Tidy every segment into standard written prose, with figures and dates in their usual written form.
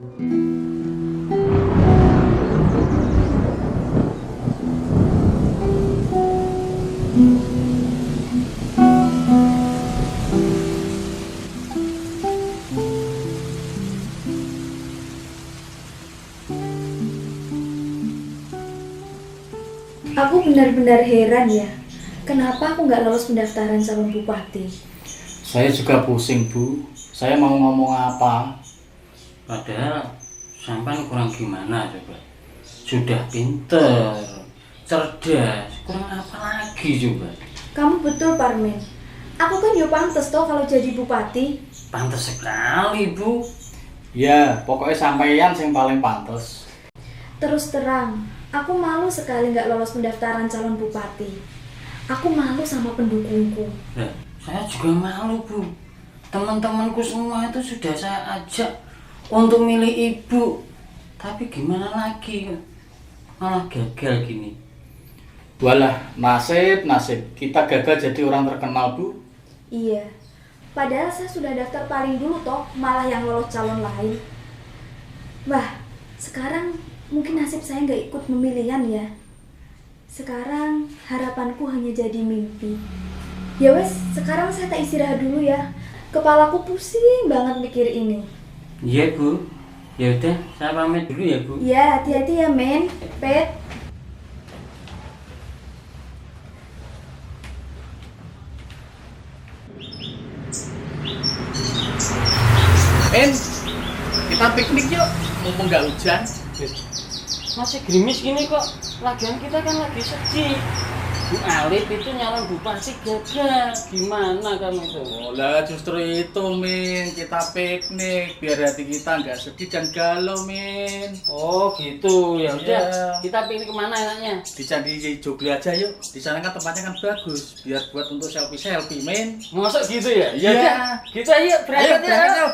Aku benar-benar heran ya, kenapa aku nggak lolos pendaftaran calon bupati? Saya juga pusing, Bu. Saya mau ngomong apa? Padahal sampan kurang gimana coba? Sudah pinter, cerdas, kurang apa lagi coba? Kamu betul, Parmin. Aku kan yo pantes toh kalau jadi bupati. Pantes sekali, Bu. Ya, pokoknya sampeyan yang paling pantas. Terus terang, aku malu sekali nggak lolos pendaftaran calon bupati. Aku malu sama pendukungku. Nah, saya juga malu, Bu. Teman-temanku semua itu sudah saya ajak untuk milih Ibu. Tapi gimana lagi? Malah gagal gini. Walah, nasib. Kita gagal jadi orang terkenal, Bu. Iya, padahal saya sudah daftar paling dulu toh, malah yang lolos calon lain. Wah, sekarang mungkin nasib saya nggak ikut pemilihan ya. Sekarang harapanku hanya jadi mimpi. Ya wes, sekarang saya tak istirahat dulu ya. Kepalaku pusing banget mikir ini. Iya, Bu. Ya udah, saya pamit dulu ya, Bu. Ya, hati-hati ya, Men. Pet. Men, kita piknik yuk. Mumpung nggak hujan. Masih gerimis gini kok. Lagian kita kan lagi sedih. Bu Alif itu nyalon bupati gagal. Gimana kamu itu? Oh lah, justru itu, Min. Kita piknik biar hati kita nggak sedih dan galau, Min. Oh gitu, ya udah. Iya. Kita piknik kemana enaknya? Di Candi Jogli aja yuk. Di sana kan tempatnya kan bagus. Biar buat untuk selfie, Min. Masuk gitu ya? Iya. Udah, kita yuk berangkat ya. yuk.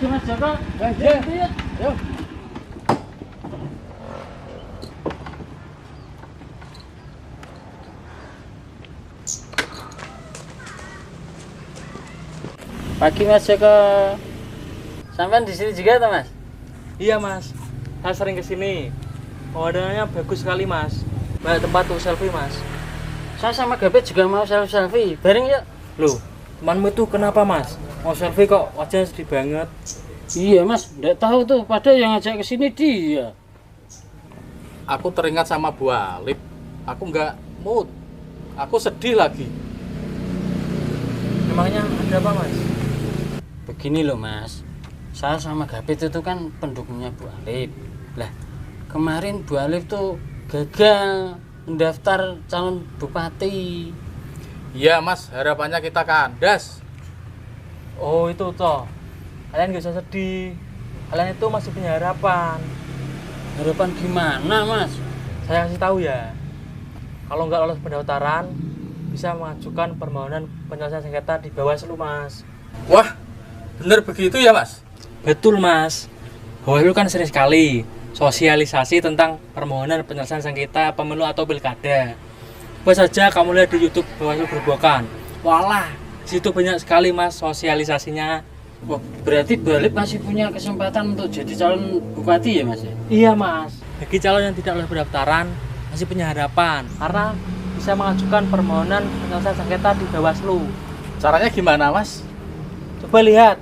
Mas Joko. Iya. Yuk. Pagi Mas Joko. Sampai di sini juga tuh Mas? Iya Mas, saya sering kesini. Pemandangannya bagus sekali Mas. Banyak tempat untuk selfie Mas. Saya sama Gapet juga mau selfie. Bareng yuk. Loh, temanmu itu kenapa Mas? Mau selfie kok wajahnya sedih banget. Iya Mas, enggak tahu tuh. Padahal yang ngajak ke sini dia. Aku teringat sama Bu Alif. Aku nggak mood. Aku sedih lagi. Emangnya ada apa Mas? Begini loh Mas, saya sama Gapit itu kan pendukungnya Bu Alif. Lah, kemarin Bu Alif tuh gagal mendaftar calon bupati. Iya Mas, harapannya kita kandas. Oh itu toh. Kalian gak usah sedih. Kalian itu masih punya harapan. Harapan gimana Mas? Saya kasih tahu ya. Kalau nggak lolos pendaftaran, bisa mengajukan permohonan penyelesaian sengketa di Bawaslu Mas. Wah, bener begitu ya Mas? Betul Mas. Bawaslu kan sering sekali sosialisasi tentang permohonan penyelesaian sengketa pemilu atau pilkada. Coba saja kamu lihat di YouTube Bawaslu Grobogan. Walah, di situ banyak sekali Mas sosialisasinya. Wah, berarti Bu Alif masih punya kesempatan untuk jadi calon bupati ya Mas? Iya Mas. Bagi calon yang tidak lolos pendaftaran masih punya harapan karena bisa mengajukan permohonan penyelesaian sengketa di Bawaslu. Caranya gimana Mas? Coba lihat.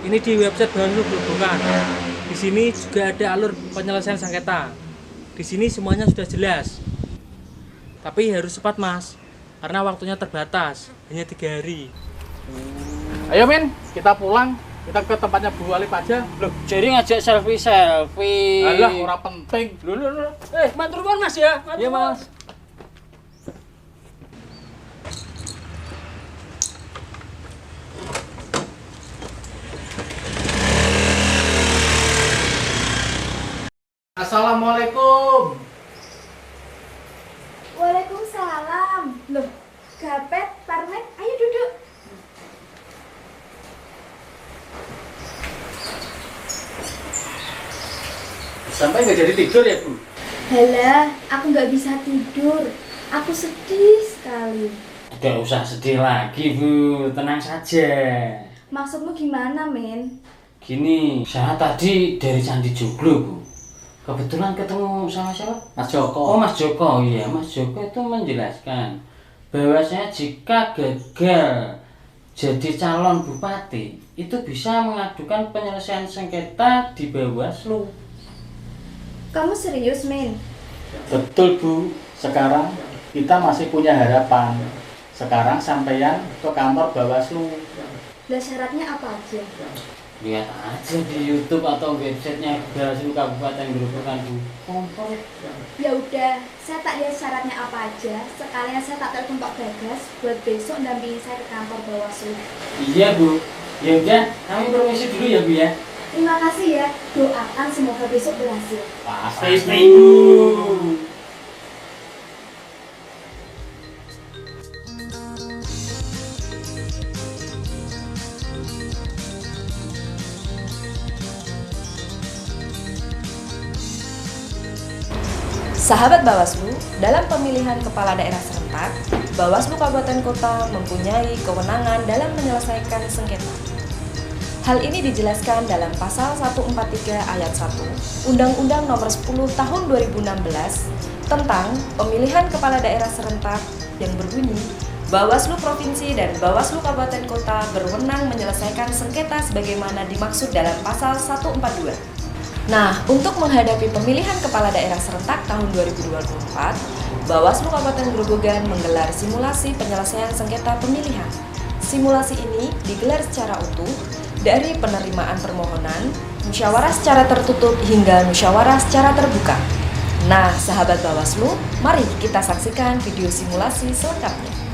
Ini di website Bawaslu Grobogan. Di sini juga ada alur penyelesaian sengketa. Di sini semuanya sudah jelas. Tapi harus cepat Mas, karena waktunya terbatas, hanya 3 hari. Ayo Men, kita pulang. Kita ke tempatnya Bu Alif aja. Loh, jadi ngajak selfie. Alah, orang penting. Loh. Matur nuwun Mas ya. Iya Mas. Assalamualaikum. Waalaikumsalam. Loh, Gapet, Parmen, ayo duduk. Sampai nggak jadi tidur ya, Bu? Halah, aku nggak bisa tidur. Aku sedih sekali. Tidak usah sedih lagi, Bu. Tenang saja. Maksudmu gimana, Min? Gini, saya tadi dari Candi Joglo, Bu. Kebetulan ketemu sama siapa? Mas Joko. Oh, Mas Joko. Iya, Mas Joko itu menjelaskan bahwasanya jika gagal jadi calon bupati, itu bisa mengadukan penyelesaian sengketa di Bawaslu. Kamu serius, Min? Betul, Bu. Sekarang kita masih punya harapan. Sekarang sampeyan ke kantor Bawaslu. Lah syaratnya apa aja? Lihat aja di YouTube atau websitenya Bawaslu Kabupaten Grobogan, Bu. Komplit. Ya udah, saya tak lihat syaratnya apa aja. Sekalian saya tak telepon Pak Bagas buat besok dampingi saya ke kantor Bawaslu. Iya, Bu. Ya udah, kami permisi dulu ya, Bu ya. Terima kasih ya. Doakan semoga besok berhasil. Pasti, Bu. Sahabat Bawaslu, dalam pemilihan kepala daerah serentak, Bawaslu Kabupaten Kota mempunyai kewenangan dalam menyelesaikan sengketa. Hal ini dijelaskan dalam pasal 143 ayat 1 Undang-Undang Nomor 10 Tahun 2016 tentang pemilihan kepala daerah serentak yang berbunyi, Bawaslu Provinsi dan Bawaslu Kabupaten Kota berwenang menyelesaikan sengketa sebagaimana dimaksud dalam pasal 142. Nah, untuk menghadapi pemilihan kepala daerah serentak tahun 2024, Bawaslu Kabupaten Grobogan menggelar simulasi penyelesaian sengketa pemilihan. Simulasi ini digelar secara utuh dari penerimaan permohonan, musyawarah secara tertutup hingga musyawarah secara terbuka. Nah, sahabat Bawaslu, mari kita saksikan video simulasi selengkapnya.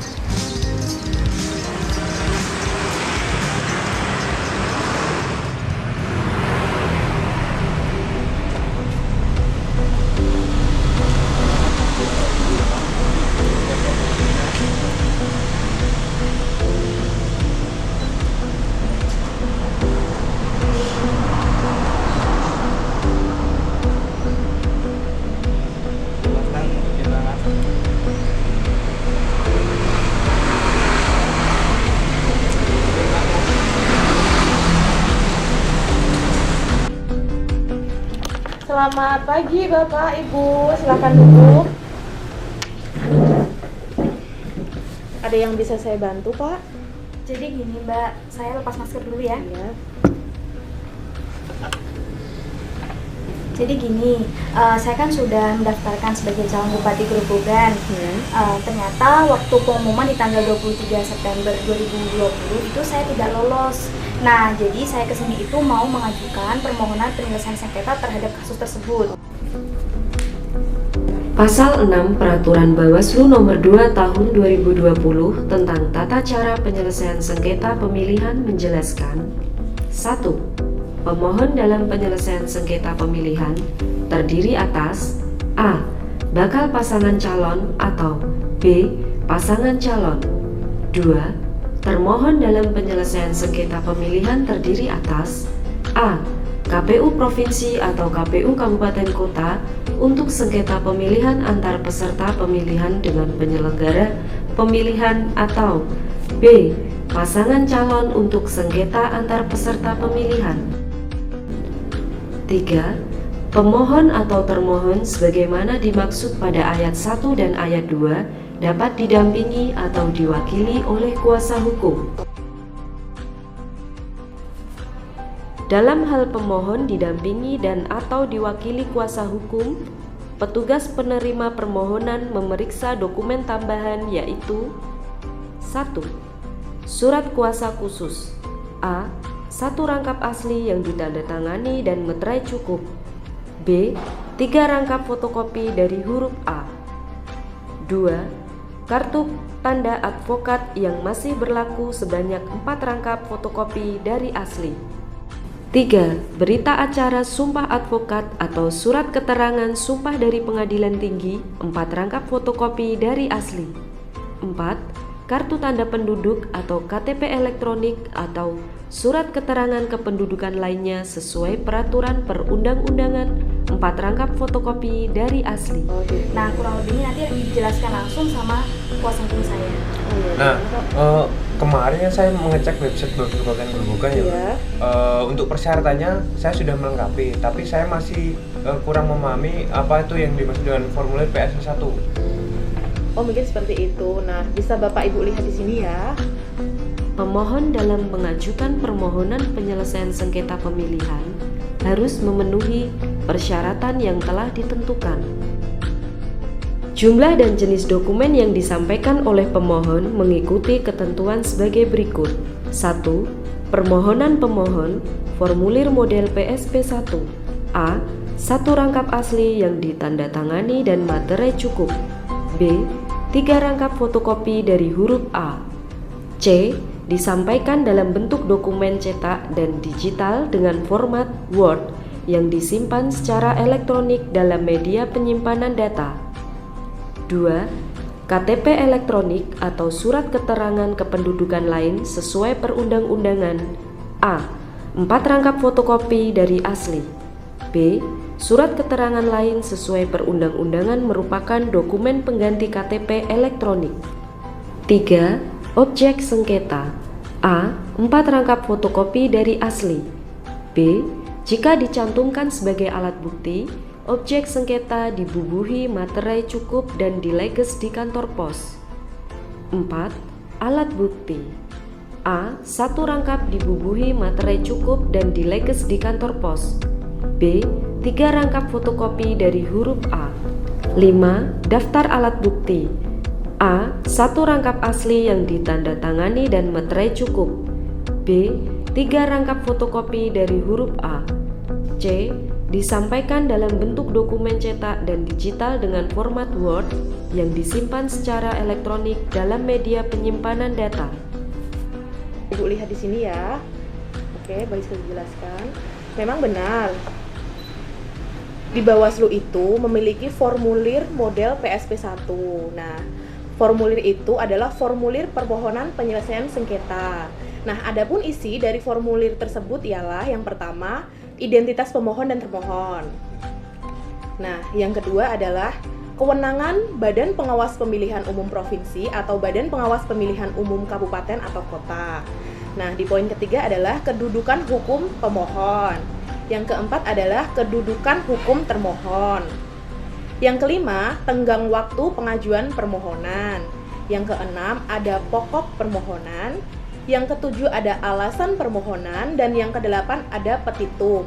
Selamat pagi Bapak, Ibu, silakan duduk. Ada yang bisa saya bantu, Pak? Jadi gini Mbak, saya lepas masker dulu ya. Iya. Jadi gini, saya kan sudah mendaftarkan sebagai calon bupati Grobogan. Ternyata waktu pengumuman di tanggal 23 September 2020 itu saya tidak lolos. Nah, jadi saya kesini itu mau mengajukan permohonan penyelesaian sengketa terhadap kasus tersebut. Pasal 6 Peraturan Bawaslu Nomor 2 Tahun 2020 tentang tata cara penyelesaian sengketa pemilihan menjelaskan: 1. Pemohon dalam penyelesaian sengketa pemilihan terdiri atas A. Bakal pasangan calon atau B. Pasangan calon. 2. Termohon dalam penyelesaian sengketa pemilihan terdiri atas A. KPU Provinsi atau KPU Kabupaten Kota untuk sengketa pemilihan antar peserta pemilihan dengan penyelenggara pemilihan, atau B. Pasangan calon untuk sengketa antar peserta pemilihan. 3. Pemohon atau termohon sebagaimana dimaksud pada ayat 1 dan ayat 2 dapat didampingi atau diwakili oleh kuasa hukum. Dalam hal pemohon didampingi dan atau diwakili kuasa hukum, petugas penerima permohonan memeriksa dokumen tambahan yaitu: 1. Surat kuasa khusus A. 1 rangkap asli yang ditandatangani dan meterai cukup. B. 3 rangkap fotokopi dari huruf A. 2. Kartu tanda advokat yang masih berlaku sebanyak 4 rangkap fotokopi dari asli. 3. Berita acara sumpah advokat atau surat keterangan sumpah dari pengadilan tinggi, 4 rangkap fotokopi dari asli. 4. Kartu tanda penduduk atau KTP elektronik atau surat keterangan kependudukan lainnya sesuai peraturan perundang-undangan, 4 rangkap fotokopi dari asli. Nah, kurang lebihnya nanti dijelaskan langsung sama kuasa hukum saya. Nah, kemarin saya mengecek website Gerobokan ya. Iya. Untuk persyaratannya saya sudah melengkapi, tapi saya masih kurang memahami apa itu yang dimaksud dengan formulir PSP1. Oh, mungkin seperti itu. Nah, bisa Bapak Ibu lihat di sini ya. Pemohon dalam mengajukan permohonan penyelesaian sengketa pemilihan harus memenuhi persyaratan yang telah ditentukan. Jumlah dan jenis dokumen yang disampaikan oleh pemohon mengikuti ketentuan sebagai berikut. 1. Permohonan pemohon, formulir model PSP1. A. 1 rangkap asli yang ditandatangani dan materai cukup. B. 3 rangkap fotokopi dari huruf A. C. Disampaikan dalam bentuk dokumen cetak dan digital dengan format Word yang disimpan secara elektronik dalam media penyimpanan data. 2. KTP elektronik atau surat keterangan kependudukan lain sesuai perundang-undangan. A. 4 rangkap fotokopi dari asli. B. Surat keterangan lain sesuai perundang-undangan merupakan dokumen pengganti KTP elektronik. 3. Objek sengketa. A. 4 rangkap fotokopi dari asli. B. Jika dicantumkan sebagai alat bukti, objek sengketa dibubuhi materai cukup dan dileges di kantor pos. 4. Alat bukti. A. 1 rangkap dibubuhi materai cukup dan dileges di kantor pos. B. 3 rangkap fotokopi dari huruf A. 5. Daftar alat bukti. A. 1 rangkap asli yang ditandatangani dan materai cukup. B. 3 rangkap fotokopi dari huruf A. C. Disampaikan dalam bentuk dokumen cetak dan digital dengan format Word yang disimpan secara elektronik dalam media penyimpanan data. Ibu lihat di sini ya. Oke, baik sekali dijelaskan. Memang benar. Di Bawaslu itu memiliki formulir model PSP1. Nah, formulir itu adalah formulir permohonan penyelesaian sengketa. Nah, adapun isi dari formulir tersebut ialah yang pertama, identitas pemohon dan termohon. Nah, yang kedua adalah kewenangan Badan Pengawas Pemilihan Umum Provinsi atau Badan Pengawas Pemilihan Umum Kabupaten atau Kota. Nah, di poin ketiga adalah kedudukan hukum pemohon. Yang keempat adalah kedudukan hukum termohon. Yang kelima, tenggang waktu pengajuan permohonan. Yang keenam, ada pokok permohonan. Yang ketujuh, ada alasan permohonan. Dan yang kedelapan, ada petitum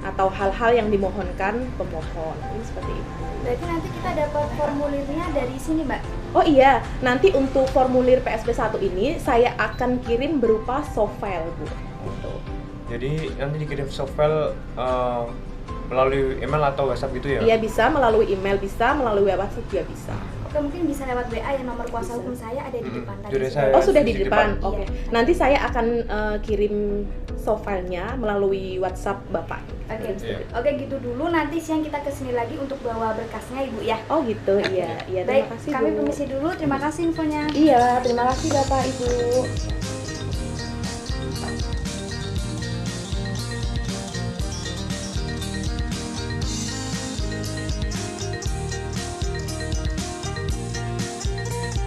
atau hal-hal yang dimohonkan pemohon. Ini seperti itu. Berarti nanti kita dapat formulirnya dari sini, Mbak? Oh iya, nanti untuk formulir PSP1 ini saya akan kirim berupa soft file, Bu. Gitu. Jadi nanti dikirim soft file melalui email atau WhatsApp gitu ya? Iya, bisa melalui email, bisa melalui WhatsApp juga bisa. Oke, mungkin bisa lewat WA ya, nomor kuasa hukum saya ada di depan tadi. Sudah saya- Oh, sudah di di depan. depan. Oke. Nanti saya akan kirim soft file-nya melalui WhatsApp Bapak. Oke. Iya. Oke, gitu dulu. Nanti siang kita kesini lagi untuk bawa berkasnya, Ibu ya. Oh, gitu. Iya, iya. Baik, Terima kasih, kami Bu. permisi dulu. Terima kasih infonya. Iya, terima kasih Bapak Ibu.